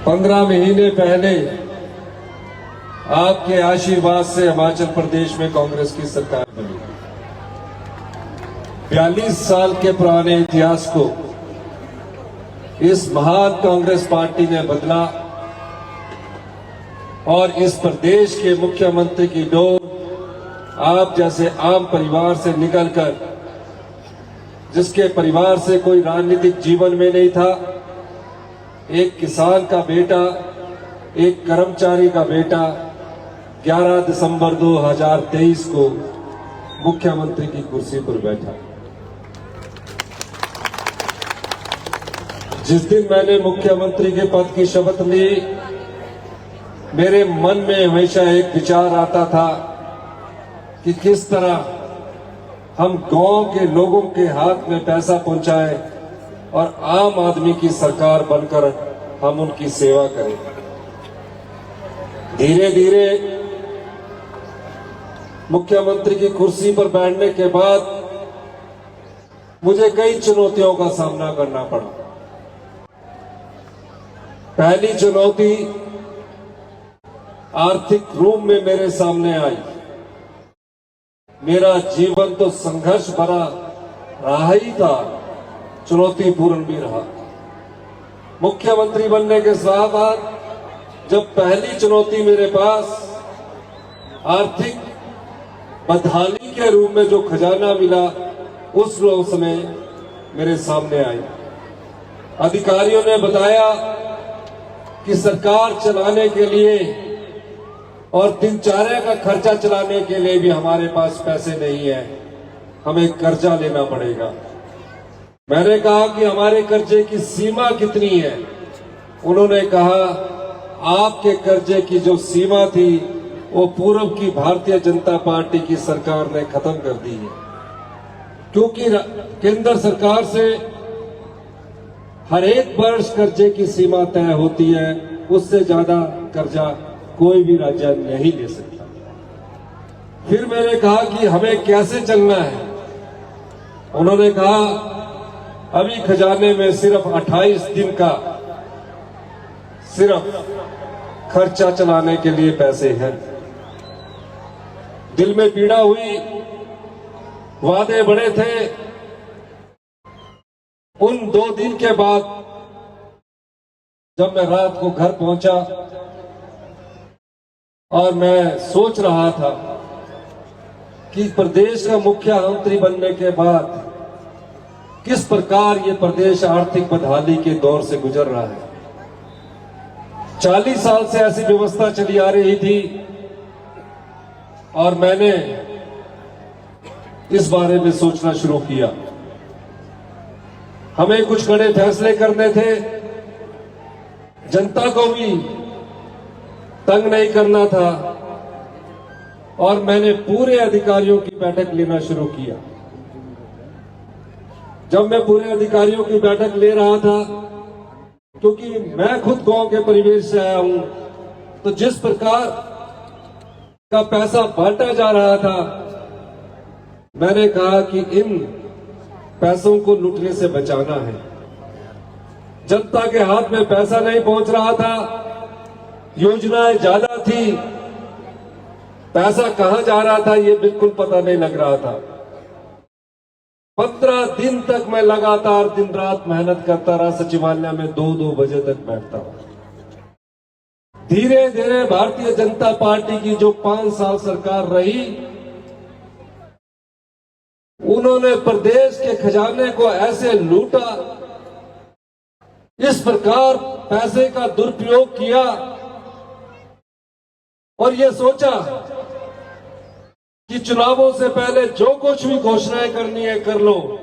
15 महीने पहले आपके आशीर्वाद से हिमाचल प्रदेश में कांग्रेस की सरकार बनी। 42 साल के पुराने इतिहास को इस महान कांग्रेस पार्टी ने बदला और इस प्रदेश के मुख्यमंत्री की डोर आप जैसे आम परिवार से निकलकर, जिसके परिवार से कोई राजनीतिक जीवन में नहीं था, एक किसान का बेटा, एक कर्मचारी का बेटा 11 दिसंबर 2023 को मुख्यमंत्री की कुर्सी पर बैठा। जिस दिन मैंने मुख्यमंत्री के पद की शपथ ली, मेरे मन में हमेशा एक विचार आता था कि किस तरह हम गांव के लोगों के हाथ में पैसा पहुंचाएं और आम आदमी की सरकार बनकर हम उनकी सेवा करें। धीरे धीरे मुख्यमंत्री की कुर्सी पर बैठने के बाद मुझे कई चुनौतियों का सामना करना पड़ा। पहली चुनौती आर्थिक रूप में मेरे सामने आई। मेरा जीवन तो संघर्ष भरा रहा ही था, चुनौतीपूर्ण भी रहा। मुख्यमंत्री बनने के बाद जब पहली चुनौती मेरे पास आर्थिक बदहाली के रूप में जो खजाना मिला, उस समय मेरे सामने आई। अधिकारियों ने बताया कि सरकार चलाने के लिए और दिनचर्या का खर्चा चलाने के लिए भी हमारे पास पैसे नहीं है, हमें कर्जा लेना पड़ेगा। मैंने कहा कि हमारे कर्जे की सीमा कितनी है? उन्होंने कहा आपके कर्जे की जो सीमा थी वो पूर्व की भारतीय जनता पार्टी की सरकार ने खत्म कर दी है, क्योंकि केंद्र सरकार से हर एक वर्ष कर्जे की सीमा तय होती है, उससे ज्यादा कर्जा कोई भी राज्य नहीं ले सकता। फिर मैंने कहा कि हमें कैसे चलना है? उन्होंने कहा अभी खजाने में सिर्फ 28 दिन का सिर्फ खर्चा चलाने के लिए पैसे हैं। दिल में पीड़ा हुई, वादे बड़े थे। उन 2 दिन के बाद जब मैं रात को घर पहुंचा और मैं सोच रहा था कि प्रदेश का मुख्यमंत्री बनने के बाद किस प्रकार ये प्रदेश आर्थिक बदहाली के दौर से गुजर रहा है। 40 साल से ऐसी व्यवस्था चली आ रही थी और मैंने इस बारे में सोचना शुरू किया। हमें कुछ कड़े फैसले करने थे, जनता को भी तंग नहीं करना था, और मैंने पूरे अधिकारियों की बैठक लेना शुरू किया। जब मैं पूरे अधिकारियों की बैठक ले रहा था, क्योंकि मैं खुद गांव के परिवेश से आया हूं, तो जिस प्रकार का पैसा बांटा जा रहा था, मैंने कहा कि इन पैसों को लूटने से बचाना है। जनता के हाथ में पैसा नहीं पहुंच रहा था, योजनाएं ज्यादा थी, पैसा कहां जा रहा था ये बिल्कुल पता नहीं लग रहा था। 15 दिन तक मैं लगातार दिन रात मेहनत करता रहा, सचिवालय में 2-2 बजे तक बैठता रहा। धीरे धीरे भारतीय जनता पार्टी की जो 5 साल सरकार रही, उन्होंने प्रदेश के खजाने को ऐसे लूटा, इस प्रकार पैसे का दुरुपयोग किया और ये सोचा कि चुनावों से पहले जो कुछ भी घोषणाएं करनी है कर लो,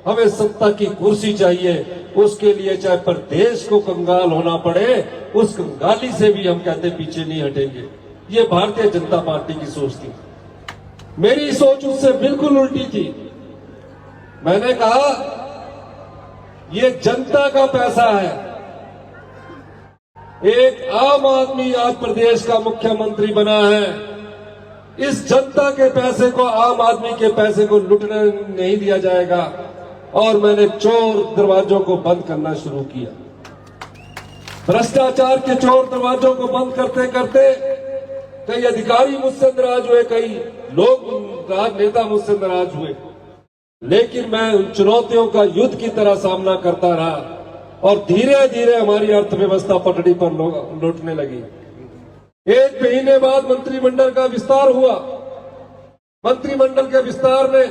हमें सत्ता की कुर्सी चाहिए, उसके लिए चाहे प्रदेश को कंगाल होना पड़े, उस कंगाली से भी हम कहते पीछे नहीं हटेंगे। ये भारतीय जनता पार्टी की सोच थी। मेरी सोच उससे बिल्कुल उल्टी थी। मैंने कहा ये जनता का पैसा है, एक आम आदमी आज प्रदेश का मुख्यमंत्री बना है, इस जनता के पैसे को, आम आदमी के पैसे को लूटने नहीं दिया जाएगा। और मैंने चोर दरवाजों को बंद करना शुरू किया। भ्रष्टाचार के चोर दरवाजों को बंद करते करते कई अधिकारी मुझसे नाराज हुए, कई लोग नेता मुझसे नाराज हुए, लेकिन मैं उन चुनौतियों का युद्ध की तरह सामना करता रहा और धीरे धीरे हमारी अर्थव्यवस्था पटड़ी पर लौटने लगी। 1 महीने बाद मंत्रिमंडल का विस्तार हुआ। मंत्रिमंडल के विस्तार में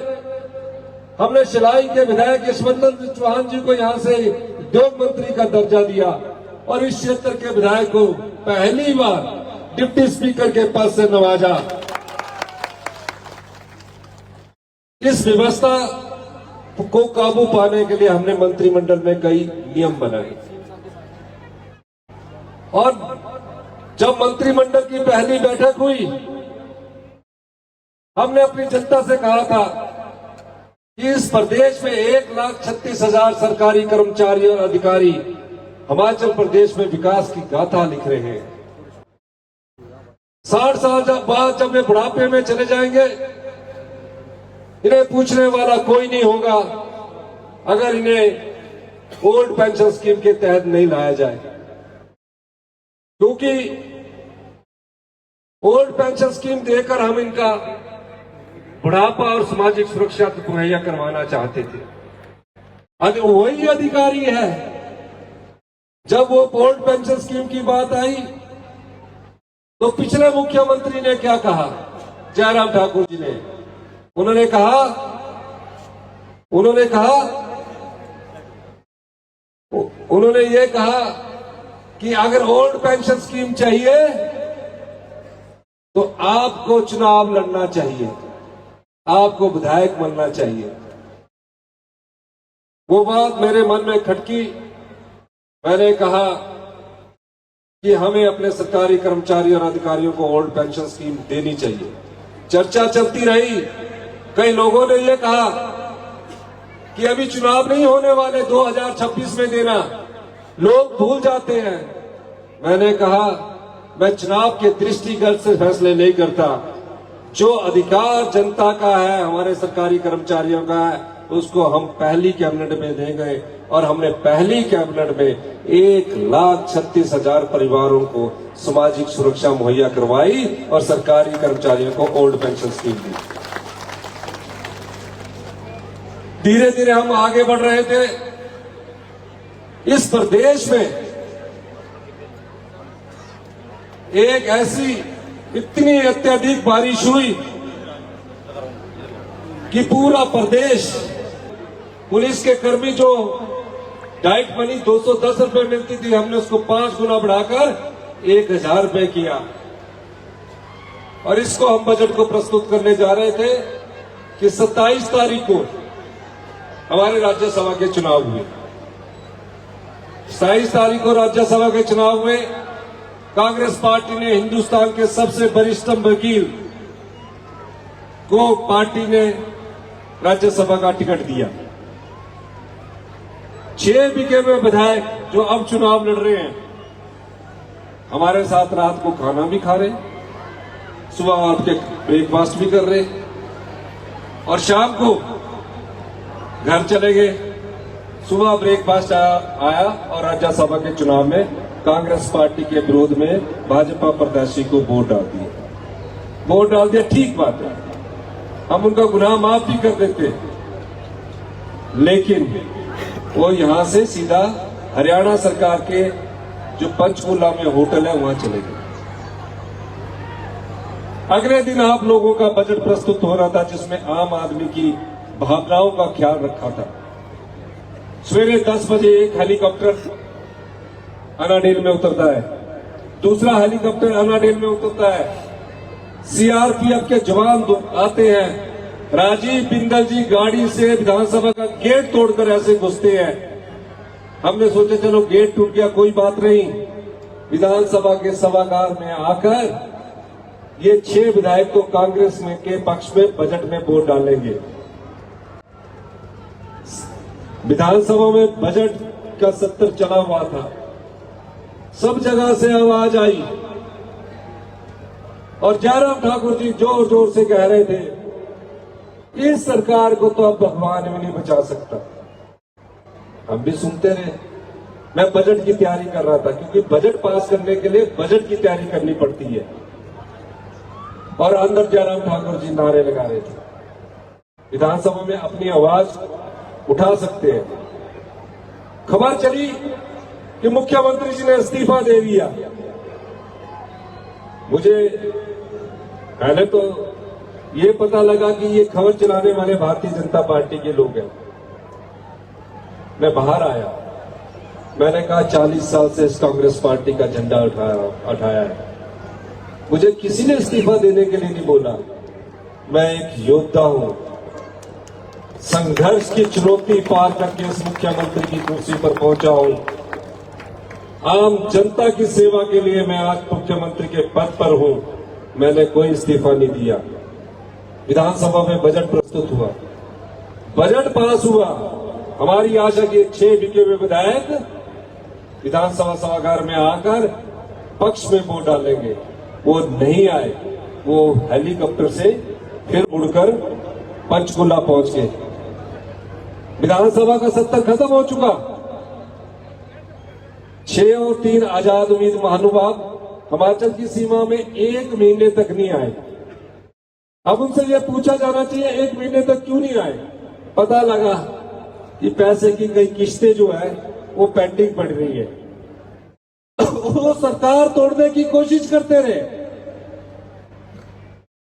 हमने शिलाई के विधायक यशवंत चौहान जी को यहां से उद्योग मंत्री का दर्जा दिया और इस क्षेत्र के विधायक को पहली बार डिप्टी स्पीकर के पद से नवाजा। इस व्यवस्था को काबू पाने के लिए हमने मंत्रिमंडल में कई नियम बनाए और जब मंत्रिमंडल की पहली बैठक हुई, हमने अपनी जनता से कहा था कि इस प्रदेश में 1,36,000 सरकारी कर्मचारी और अधिकारी हिमाचल प्रदेश में विकास की गाथा लिख रहे हैं। 60 साल बाद जब वे बुढ़ापे में चले जाएंगे, इन्हें पूछने वाला कोई नहीं होगा अगर इन्हें ओल्ड पेंशन स्कीम के तहत नहीं लाया जाए, क्योंकि ओल्ड पेंशन स्कीम देकर हम इनका बुढ़ापा और सामाजिक सुरक्षा मुहैया करवाना चाहते थे। अगर वही अधिकारी है, जब वो ओल्ड पेंशन स्कीम की बात आई तो पिछले मुख्यमंत्री ने क्या कहा, जयराम ठाकुर जी ने, उन्होंने ये कहा कि अगर ओल्ड पेंशन स्कीम चाहिए तो आपको चुनाव लड़ना चाहिए, आपको विधायक बनना चाहिए। वो बात मेरे मन में खटकी। मैंने कहा कि हमें अपने सरकारी कर्मचारी और अधिकारियों को ओल्ड पेंशन स्कीम देनी चाहिए। चर्चा चलती रही। कई लोगों ने यह कहा कि अभी चुनाव नहीं होने वाले, 2026 में देना, लोग भूल जाते हैं। मैंने कहा मैं चुनाव के दृष्टिगत से फैसले नहीं करता। जो अधिकार जनता का है, हमारे सरकारी कर्मचारियों का है, उसको हम पहली कैबिनेट में देंगे और हमने पहली कैबिनेट में 1,36,000 परिवारों को सामाजिक सुरक्षा मुहैया करवाई और सरकारी कर्मचारियों को ओल्ड पेंशन स्कीम दी। धीरे धीरे हम आगे बढ़ रहे थे। इस प्रदेश में एक ऐसी इतनी अत्यधिक बारिश हुई कि पूरा प्रदेश, पुलिस के कर्मी जो डाइट मनी 210 रुपए मिलती थी, हमने उसको 5 गुना बढ़ाकर 1,000 रुपए किया। और इसको हम बजट को प्रस्तुत करने जा रहे थे कि 27 तारीख को हमारे राज्यसभा के चुनाव हुए। 27 तारीख को राज्यसभा के चुनाव में कांग्रेस पार्टी ने हिंदुस्तान के सबसे वरिष्ठ वकील को पार्टी ने राज्यसभा का टिकट दिया। 6 बीके में विधायक जो अब चुनाव लड़ रहे हैं, हमारे साथ रात को खाना भी खा रहे, सुबह आपके ब्रेकफास्ट भी कर रहे और शाम को घर चले गए। सुबह ब्रेकफास्ट आया और राज्यसभा के चुनाव में कांग्रेस पार्टी के विरोध में भाजपा प्रत्याशी को वोट डाल दिया। ठीक बात है, हम उनका गुनाह माफ भी कर देते, लेकिन वो यहां से सीधा हरियाणा सरकार के जो पंचकूला में होटल है वहां चले गए। अगले दिन आप लोगों का बजट प्रस्तुत हो रहा था, जिसमें आम आदमी की भावनाओं का ख्याल रखा था। सवेरे 10 बजे एक हेलीकॉप्टर अनाडेल में उतरता है, दूसरा हेलीकॉप्टर अनाडेल में उतरता है, सीआरपीएफ के जवान आते हैं। राजीव बिंदल जी गाड़ी से विधानसभा का गेट तोड़कर ऐसे घुसते हैं। हमने सोचा चलो गेट टूट गया, कोई बात नहीं। विधानसभा के सभागार में आकर ये 6 विधायक तो कांग्रेस में के पक्ष में बजट में वोट डालेंगे। विधानसभा में बजट का सत्र चला हुआ था, सब जगह से आवाज आई और जयराम ठाकुर जी जोर जोर से कह रहे थे, इस सरकार को तो अब भगवान भी नहीं बचा सकता। हम भी सुनते रहे, मैं बजट की तैयारी कर रहा था, क्योंकि बजट पास करने के लिए बजट की तैयारी करनी पड़ती है। और अंदर जयराम ठाकुर जी नारे लगा रहे थे। विधानसभा में अपनी आवाज उठा सकते हैं। खबर चली कि मुख्यमंत्री जी ने इस्तीफा दे दिया। मुझे पहले तो ये पता लगा कि ये खबर चलाने वाले भारतीय जनता पार्टी के लोग हैं। मैं बाहर आया, मैंने कहा 40 साल से इस कांग्रेस पार्टी का झंडा उठाया है। मुझे किसी ने इस्तीफा देने के लिए नहीं बोला। मैं एक योद्धा हूं। संघर्ष की चुनौती पार करके इस मुख्यमंत्री की कुर्सी पर पहुंचा हूं। आम जनता की सेवा के लिए मैं आज मुख्यमंत्री के पद पर हूं। मैंने कोई इस्तीफा नहीं दिया। विधानसभा में बजट प्रस्तुत हुआ, बजट पास हुआ। हमारी आशा के 6 बिके हुए विधायक विधानसभा सभागार में आकर पक्ष में वोट डालेंगे। वो नहीं आए। वो हेलीकॉप्टर से फिर उड़कर पंचकुला पहुंच गए। विधानसभा का सत्र खत्म हो चुका। 6 और 3 आजाद उम्मीद महानुभाव हिमाचल की सीमा में 1 महीने तक नहीं आए। अब उनसे यह पूछा जाना चाहिए 1 महीने तक क्यों नहीं आए। पता लगा कि पैसे की कई किस्तें जो है वो पेंडिंग पड़ रही है। वो सरकार तोड़ने की कोशिश करते रहे,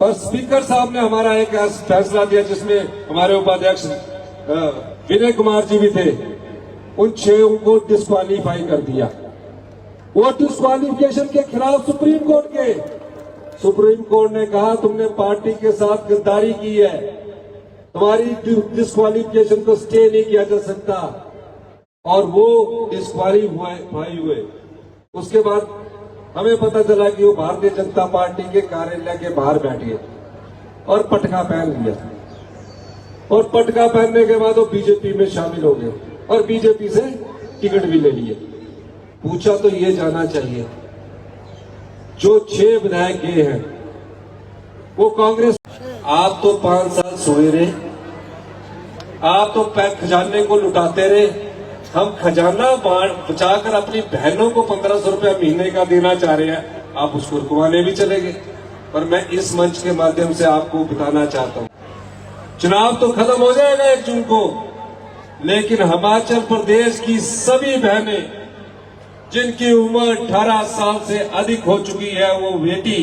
पर स्पीकर साहब ने हमारा एक फैसला दिया जिसमें हमारे उपाध्यक्ष विनय कुमार जी भी थे। उन 6 को डिस्क्वालीफाई कर दिया। वो डिस्क्वालिफिकेशन के खिलाफ सुप्रीम कोर्ट गए। सुप्रीम कोर्ट ने कहा तुमने पार्टी के साथ गद्दारी की है, तुम्हारी डिस्क्वालिफिकेशन को स्टे नहीं किया जा सकता। और वो डिस्क्वालीफाई हुए। उसके बाद हमें पता चला कि वो भारतीय जनता पार्टी के कार्यालय के बाहर बैठ गए और पटका पहन लिया। और पटका पहनने के बाद वो बीजेपी में शामिल हो गए और बीजेपी से टिकट भी ले लिए। पूछा तो ये जाना चाहिए, जो 6 विधायक गए हैं वो कांग्रेस। आप तो 5 साल सोए रहे, आप तो खजाने को लुटाते रहे। हम खजाना बचाकर अपनी बहनों को 1500 रुपया महीने का देना चाह रहे हैं, आप उसको रुकवाने भी चले गए। पर मैं इस मंच के माध्यम से आपको बताना चाहता हूं, चुनाव तो खत्म हो जाएगा 1 जून को, लेकिन हिमाचल प्रदेश की सभी बहनें जिनकी उम्र 18 साल से अधिक हो चुकी है, वो बेटी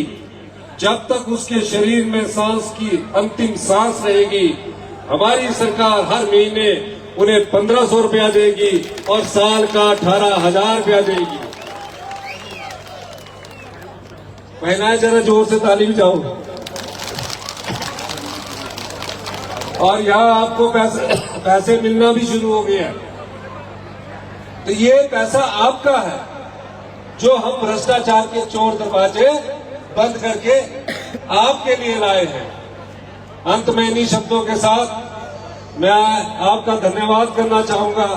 जब तक उसके शरीर में सांस की अंतिम सांस रहेगी, हमारी सरकार हर महीने उन्हें 1500 रुपया देगी और साल का 18,000 रुपया देगी। पहनाए जरा जोर से ताली भी जाओ। और यहां आपको पैसे मिलना भी शुरू हो गया है। तो ये पैसा आपका है, जो हम भ्रष्टाचार के चोर दरवाजे बंद करके आपके लिए लाए हैं। अंत में इन्हीं शब्दों के साथ मैं आपका धन्यवाद करना चाहूंगा,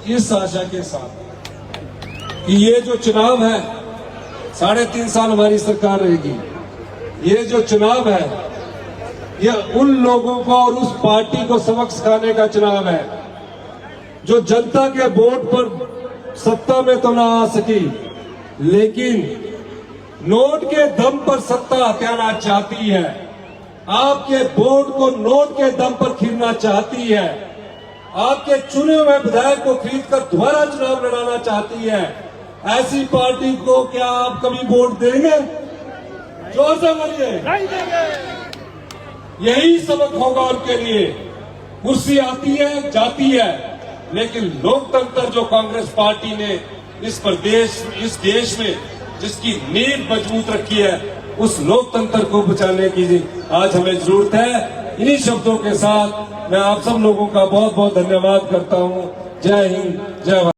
इस आशा के साथ कि ये जो चुनाव है 3.5 साल हमारी सरकार रहेगी। ये जो चुनाव है ये उन लोगों को और उस पार्टी को सबक सिखाने का चुनाव है जो जनता के वोट पर सत्ता में तो ना आ सकी, लेकिन नोट के दम पर सत्ता हथियाना चाहती है। आपके वोट को नोट के दम पर खरीदना चाहती है। आपके चुने हुए विधायक को खरीदकर दोबारा चुनाव लड़ाना चाहती है। ऐसी पार्टी को क्या आप कभी वोट देंगे? जोर से बोलिए। नहीं देंगे। यही सबक होगा उनके लिए। कुर्सी आती है जाती है, लेकिन लोकतंत्र जो कांग्रेस पार्टी ने इस देश में जिसकी नींव मजबूत रखी है, उस लोकतंत्र को बचाने की आज हमें जरूरत है। इन्हीं शब्दों के साथ मैं आप सब लोगों का बहुत बहुत धन्यवाद करता हूं। जय हिंद, जय भारत।